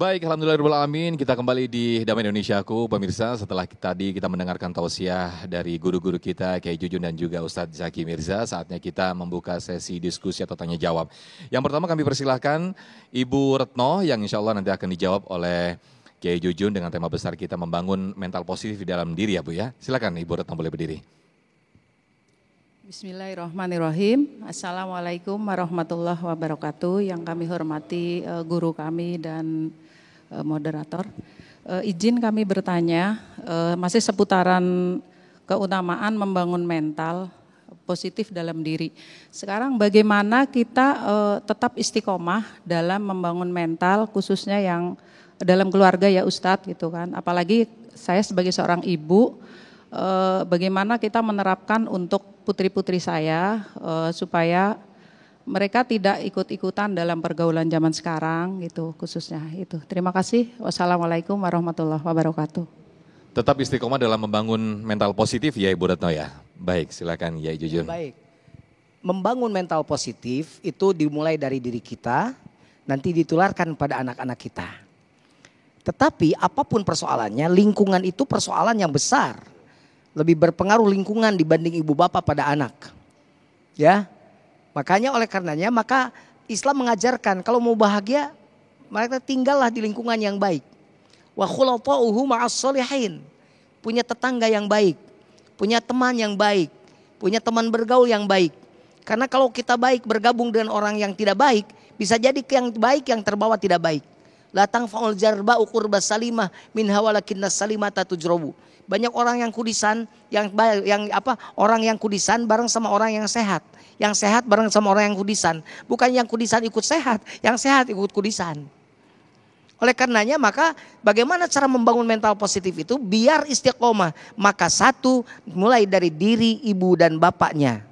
Baik, alhamdulillahirrahmanirrahim. Kita kembali di Damai Indonesiaku, pemirsa. Setelah tadi kita mendengarkan tausiah dari guru-guru kita, Kiai Jujun dan juga Ustadz Zaki Mirza, saatnya kita membuka sesi diskusi atau tanya jawab. Yang pertama kami persilahkan Ibu Retno yang insya Allah nanti akan dijawab oleh Kiai Jujun dengan tema besar kita membangun mental positif di dalam diri ya Bu ya. Silakan Ibu Retno boleh berdiri. Bismillahirrahmanirrahim. Assalamualaikum warahmatullahi wabarakatuh. Yang kami hormati guru kami dan moderator. Izin kami bertanya, masih seputaran keutamaan membangun mental positif dalam diri. Sekarang bagaimana kita tetap istiqomah dalam membangun mental, khususnya yang dalam keluarga ya Ustadz gitu kan. Apalagi saya sebagai seorang ibu, bagaimana kita menerapkan untuk putri-putri saya supaya mereka tidak ikut-ikutan dalam pergaulan zaman sekarang gitu khususnya itu. Terima kasih. Wassalamualaikum warahmatullahi wabarakatuh. Tetap istiqomah dalam membangun mental positif ya Ibu Retno ya. Baik, silakan Kiai Jujun. Baik. Membangun mental positif itu dimulai dari diri kita, nanti ditularkan pada anak-anak kita. Tetapi apapun persoalannya, lingkungan itu persoalan yang besar. Lebih berpengaruh lingkungan dibanding ibu bapak pada anak. Ya. Makanya oleh karenanya maka Islam mengajarkan kalau mau bahagia mereka tinggallah di lingkungan yang baik. Wa khulafa'uhu ma'as solihin. Punya tetangga yang baik, punya teman yang baik, punya teman bergaul yang baik. Karena kalau kita baik bergabung dengan orang yang tidak baik, bisa jadi yang baik yang terbawa tidak baik. La tangfa'ul jarba'u qurbas salimah min hawalakinnas salimata tujrobu. Banyak orang yang kudisan, orang yang kudisan bareng sama orang yang sehat. Yang sehat bareng sama orang yang kudisan. Bukan yang kudisan ikut sehat, yang sehat ikut kudisan. Oleh karenanya maka bagaimana cara membangun mental positif itu biar istiqomah. Maka satu mulai dari diri ibu dan bapaknya.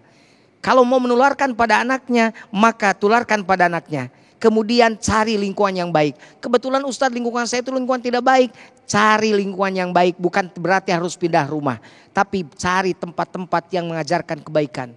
Kalau mau menularkan pada anaknya maka tularkan pada anaknya. Kemudian cari lingkungan yang baik. Kebetulan Ustadz lingkungan saya itu lingkungan tidak baik. Cari lingkungan yang baik, bukan berarti harus pindah rumah. Tapi cari tempat-tempat yang mengajarkan kebaikan.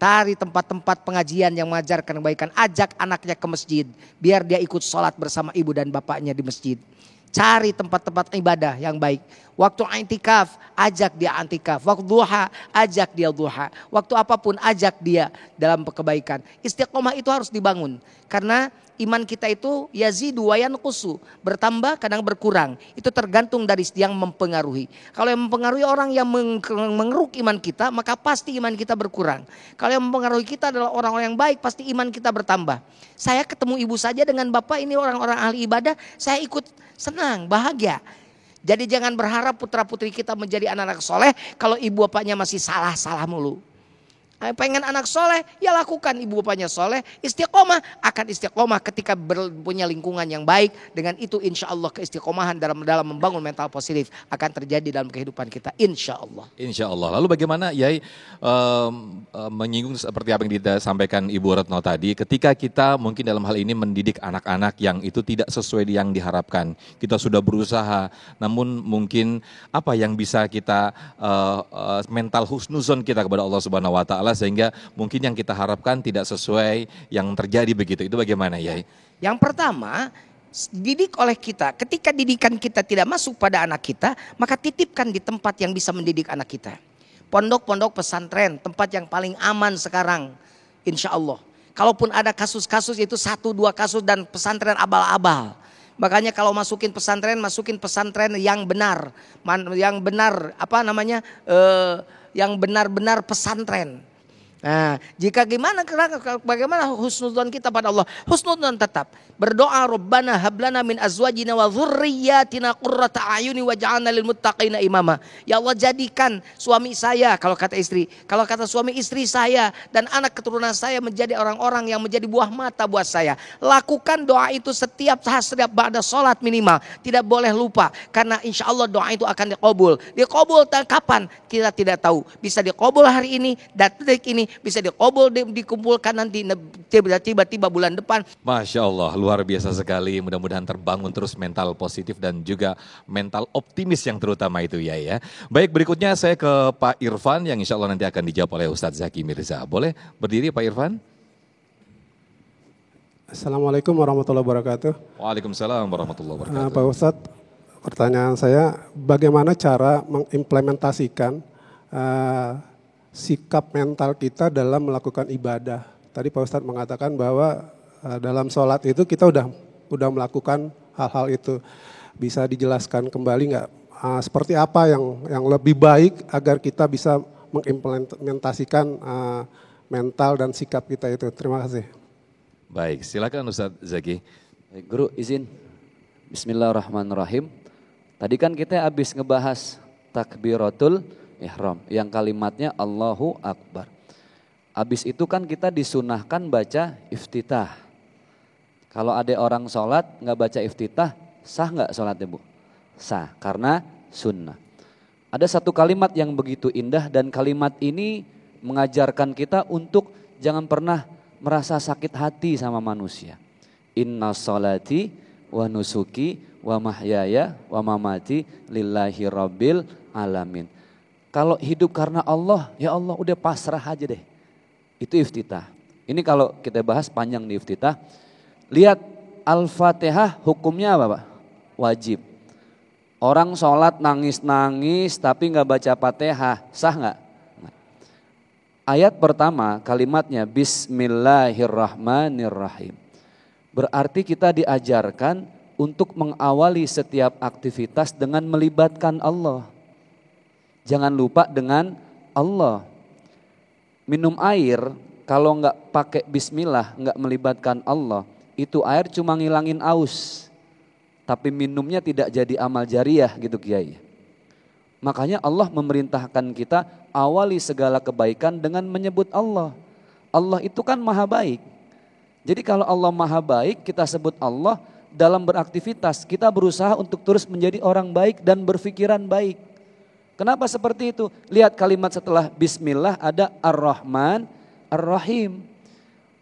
Cari tempat-tempat pengajian yang mengajarkan kebaikan. Ajak anaknya ke masjid. Biar dia ikut sholat bersama ibu dan bapaknya di masjid. Cari tempat-tempat ibadah yang baik. Waktu i'tikaf, ajak dia i'tikaf. Waktu duha, ajak dia duha. Waktu apapun, ajak dia dalam kebaikan. Istiqomah itu harus dibangun. Karena iman kita itu yazidu wa yanqusu, bertambah kadang berkurang. Itu tergantung dari yang mempengaruhi. Kalau yang mempengaruhi orang yang mengeruk iman kita, maka pasti iman kita berkurang. Kalau yang mempengaruhi kita adalah orang-orang yang baik, pasti iman kita bertambah. Saya ketemu ibu saja dengan bapak ini orang-orang ahli ibadah, saya ikut senang, bahagia. Jadi jangan berharap putra putri kita menjadi anak-anak soleh kalau ibu bapaknya masih salah-salah mulu. Pengen anak soleh, ya lakukan ibu bapaknya soleh. Istiqomah, akan istiqomah ketika punya lingkungan yang baik. Dengan itu insya Allah keistiqomahan dalam membangun mental positif akan terjadi dalam kehidupan kita. Insya Allah. Insya Allah. Lalu bagaimana Yai menyinggung seperti apa yang disampaikan Ibu Retno tadi. Ketika kita mungkin dalam hal ini mendidik anak-anak yang itu tidak sesuai yang diharapkan. Kita sudah berusaha, namun mungkin apa yang bisa kita mental husnuzon kita kepada Allah Subhanahu Wa Taala sehingga mungkin yang kita harapkan tidak sesuai yang terjadi begitu. Itu bagaimana Yai? Yang pertama, didik oleh kita. Ketika didikan kita tidak masuk pada anak kita, maka titipkan di tempat yang bisa mendidik anak kita. Pondok-pondok pesantren, tempat yang paling aman sekarang, insya Allah. Kalaupun ada kasus-kasus itu 1-2 kasus dan pesantren abal-abal. Makanya kalau masukin pesantren yang benar, yang benar-benar pesantren. Nah, bagaimana husnudzon kita pada Allah? Husnudzon tetap berdoa, Rabbana hablana min azwajina wa dzurriyyatina qurrata a'yuni waj'alna lil muttaqina imama. Ya Allah, jadikan suami saya, kalau kata suami istri saya dan anak keturunan saya menjadi orang-orang yang menjadi buah mata buat saya. Lakukan doa itu setiap ba'da salat minimal. Tidak boleh lupa karena insya Allah doa itu akan diqabul. Diqabul kapan? Kita tidak tahu. Bisa diqabul hari ini, detik ini, bisa dikumpulkan nanti tiba-tiba bulan depan. Masya Allah, luar biasa sekali. Mudah-mudahan terbangun terus mental positif dan juga mental optimis yang terutama itu ya. Baik, berikutnya saya ke Pak Irfan yang insya Allah nanti akan dijawab oleh Ustadz Zaki Mirza. Boleh berdiri Pak Irfan? Assalamualaikum warahmatullahi wabarakatuh. Waalaikumsalam warahmatullahi wabarakatuh. Pak Ustadz, pertanyaan saya, bagaimana cara mengimplementasikan sikap mental kita dalam melakukan ibadah? Tadi Pak Ustadz mengatakan bahwa dalam sholat itu kita udah melakukan hal-hal itu. Bisa dijelaskan kembali nggak? Seperti apa yang lebih baik agar kita bisa mengimplementasikan mental dan sikap kita itu? Terima kasih. Baik, silakan Ustadz Zaki. Baik, Guru izin. Bismillahirrahmanirrahim. Tadi kan kita habis ngebahas takbiratul ihram yang kalimatnya Allahu Akbar. Habis itu kan kita disunahkan baca iftitah. Kalau ada orang sholat nggak baca iftitah, sah nggak sholatnya Bu? Sah, karena sunnah. Ada satu kalimat yang begitu indah dan kalimat ini mengajarkan kita untuk jangan pernah merasa sakit hati sama manusia. Inna sholati wa nusuki wa mahyaya wa mamati lillahi rabbil alamin. Kalau hidup karena Allah, ya Allah udah pasrah aja deh. Itu iftitah. Ini kalau kita bahas panjang di iftitah. Lihat Al-Fatihah hukumnya apa Pak? Wajib. Orang sholat nangis-nangis tapi nggak baca Fatihah, sah nggak? Ayat pertama kalimatnya Bismillahirrahmanirrahim. Berarti kita diajarkan untuk mengawali setiap aktivitas dengan melibatkan Allah. Jangan lupa dengan Allah. Minum air kalau nggak pakai Bismillah, nggak melibatkan Allah, itu air cuma ngilangin aus. Tapi minumnya tidak jadi amal jariah gitu Kiai. Makanya Allah memerintahkan kita awali segala kebaikan dengan menyebut Allah. Allah itu kan maha baik. Jadi kalau Allah maha baik kita sebut Allah dalam beraktivitas. Kita berusaha untuk terus menjadi orang baik dan berpikiran baik. Kenapa seperti itu? Lihat kalimat setelah Bismillah ada Ar-Rahman, Ar-Rahim.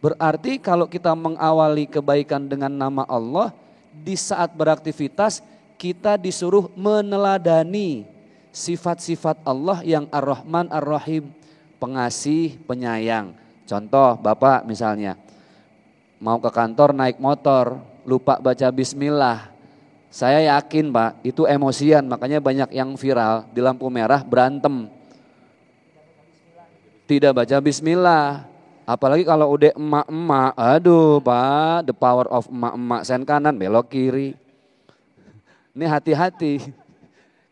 Berarti kalau kita mengawali kebaikan dengan nama Allah, di saat beraktivitas kita disuruh meneladani sifat-sifat Allah yang Ar-Rahman Ar-Rahim, pengasih, penyayang. Contoh Bapak misalnya mau ke kantor naik motor, lupa baca bismillah. Saya yakin Pak itu emosian, makanya banyak yang viral di lampu merah berantem. Tidak baca bismillah. Apalagi kalau udah emak-emak, aduh Pak, the power of emak-emak, sen kanan belok kiri. Ini hati-hati.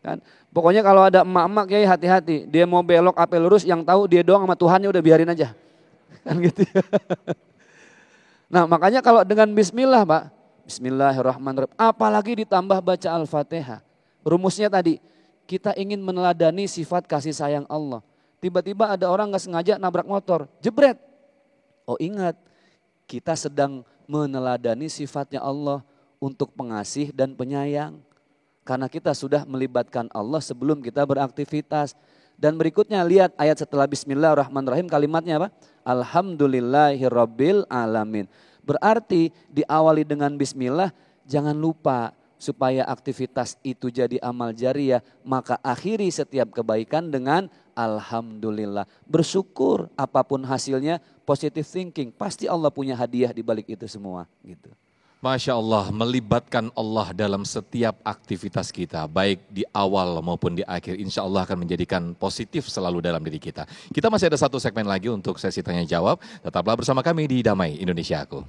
Kan? Pokoknya kalau ada emak-emak Kiai hati-hati. Dia mau belok apa lurus, yang tahu dia doang sama Tuhannya udah biarin aja. Kan gitu ya. Nah makanya kalau dengan bismillah Pak, Bismillahirrahmanirrahim, apalagi ditambah baca Al-Fatihah. Rumusnya tadi, kita ingin meneladani sifat kasih sayang Allah. Tiba-tiba ada orang gak sengaja nabrak motor, jebret. Oh ingat, kita sedang meneladani sifatnya Allah untuk pengasih dan penyayang. Karena kita sudah melibatkan Allah sebelum kita beraktivitas. Dan berikutnya lihat ayat setelah Bismillahirrahmanirrahim kalimatnya apa? Alhamdulillahirabbil alamin. Berarti diawali dengan Bismillah, jangan lupa supaya aktivitas itu jadi amal jariah. Maka akhiri setiap kebaikan dengan Alhamdulillah. Bersyukur apapun hasilnya, positive thinking. Pasti Allah punya hadiah di balik itu semua gitu. Masya Allah, melibatkan Allah dalam setiap aktivitas kita, baik di awal maupun di akhir, insya Allah akan menjadikan positif selalu dalam diri kita. Kita masih ada satu segmen lagi untuk sesi tanya jawab, tetaplah bersama kami di Damai Indonesia Aku.